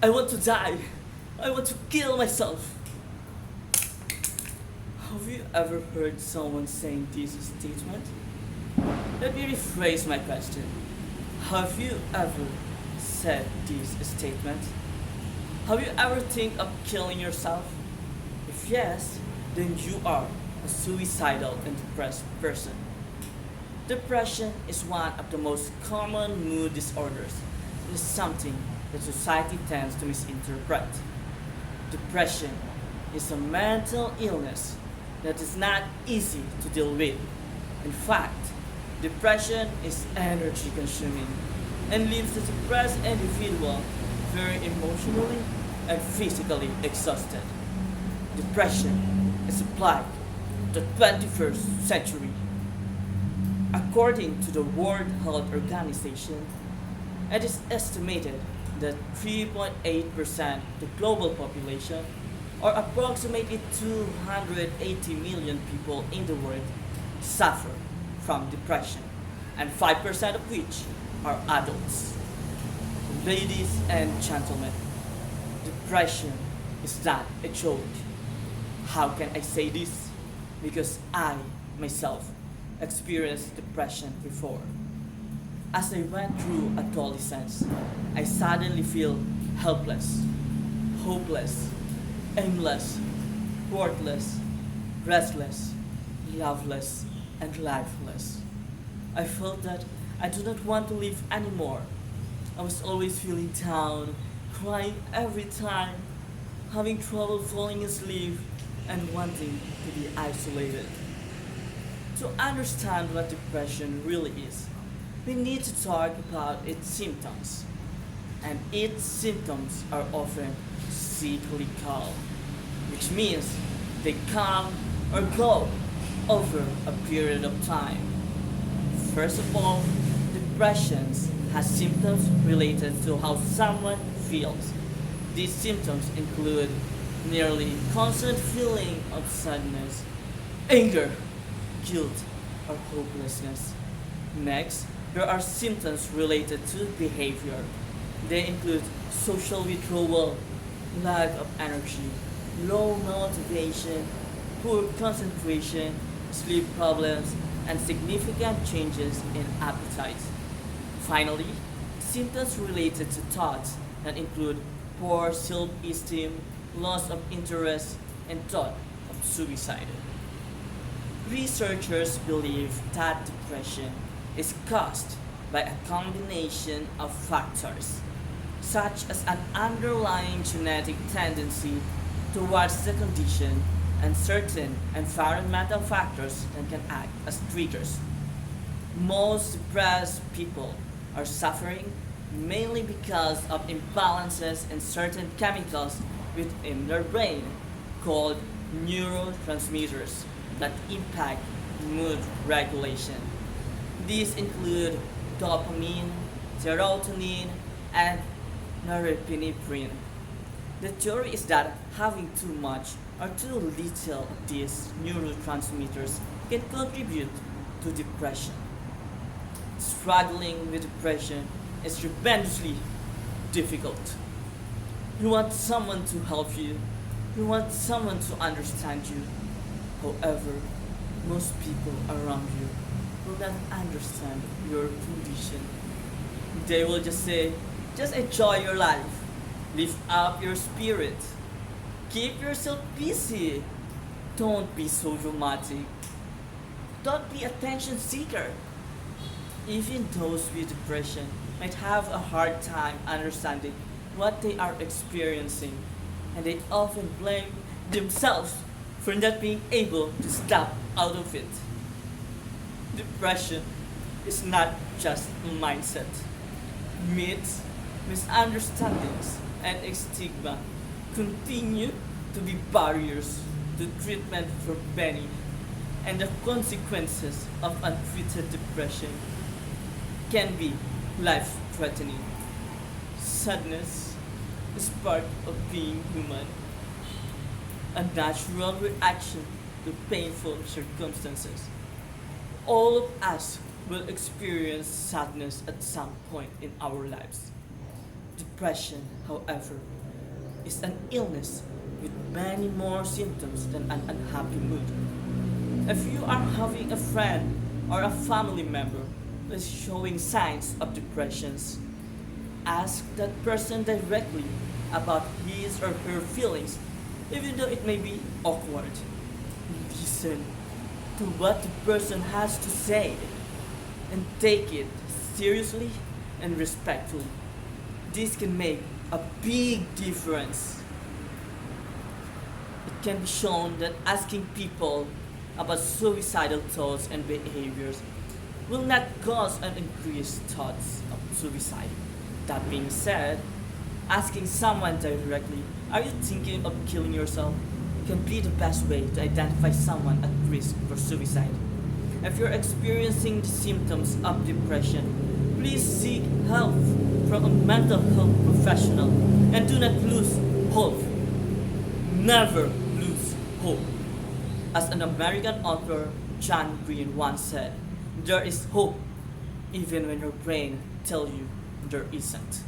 I want to die. I want to kill myself. Have you ever heard someone saying this statement? Let me rephrase my question. Have you ever said this statement? Have you ever think of killing yourself? If yes, then you are a suicidal and depressed person. Depression is one of the most common mood disorders. It is something that society tends to misinterpret. Depression is a mental illness that is not easy to deal with. In fact, depression is energy consuming and leaves the depressed individual very emotionally and physically exhausted. Depression is applied to the 21st century. According to the World Health Organization, it is estimated that 3.8% of the global population, or approximately 280 million people in the world, suffer from depression, and 5% of which are adults. Ladies and gentlemen, depression is not a joke. How can I say this? Because I, myself, experienced depression before. As I went through adolescence, I suddenly feel helpless, hopeless, aimless, worthless, restless, loveless, and lifeless. I felt that I do not want to live anymore. I was always feeling down, crying every time, having trouble falling asleep, and wanting to be isolated. To understand what depression really is, we need to talk about its symptoms. And its symptoms are often cyclical, which means they come or go over a period of time. First of all, depression has symptoms related to how someone feels. These symptoms include nearly constant feeling of sadness, anger, guilt, or hopelessness. Next, there are symptoms related to behavior. They include social withdrawal, lack of energy, low motivation, poor concentration, sleep problems, and significant changes in appetite. Finally, symptoms related to thoughts that include poor self-esteem, loss of interest, and thought of suicide. Researchers believe that depression is caused by a combination of factors, such as an underlying genetic tendency towards the condition and certain environmental factors that can act as triggers. Most depressed people are suffering mainly because of imbalances in certain chemicals within their brain called neurotransmitters that impact mood regulation. These include dopamine, serotonin, and norepinephrine. The theory is that having too much or too little of these neurotransmitters can contribute to depression. Struggling with depression is tremendously difficult. You want someone to help you, you want someone to understand you. However, most people around you will not understand your condition. They will just say, just enjoy your life, lift up your spirit, keep yourself busy, don't be so dramatic, don't be attention seeker. Even those with depression might have a hard time understanding what they are experiencing, and they often blame themselves for not being able to step out of it. Depression is not just a mindset. Myths, misunderstandings, and stigma continue to be barriers to treatment for many, and the consequences of untreated depression can be life-threatening. Sadness is part of being human, a natural reaction to painful circumstances. All of us will experience sadness at some point in our lives. Depression, however, is an illness with many more symptoms than an unhappy mood. If you are having a friend or a family member who is showing signs of depressions, ask that person directly about his or her feelings, even though it may be awkward. Listen to what the person has to say and take it seriously and respectfully. This can make a big difference. It can be shown that asking people about suicidal thoughts and behaviors will not cause an increased thoughts of suicide. That being said, asking someone directly, "Are you thinking of killing yourself?" can be the best way to identify someone at risk for suicide. If you're experiencing the symptoms of depression, please seek help from a mental health professional and do not lose hope. Never lose hope. As an American author, John Green once said, "There is hope even when your brain tells you there isn't."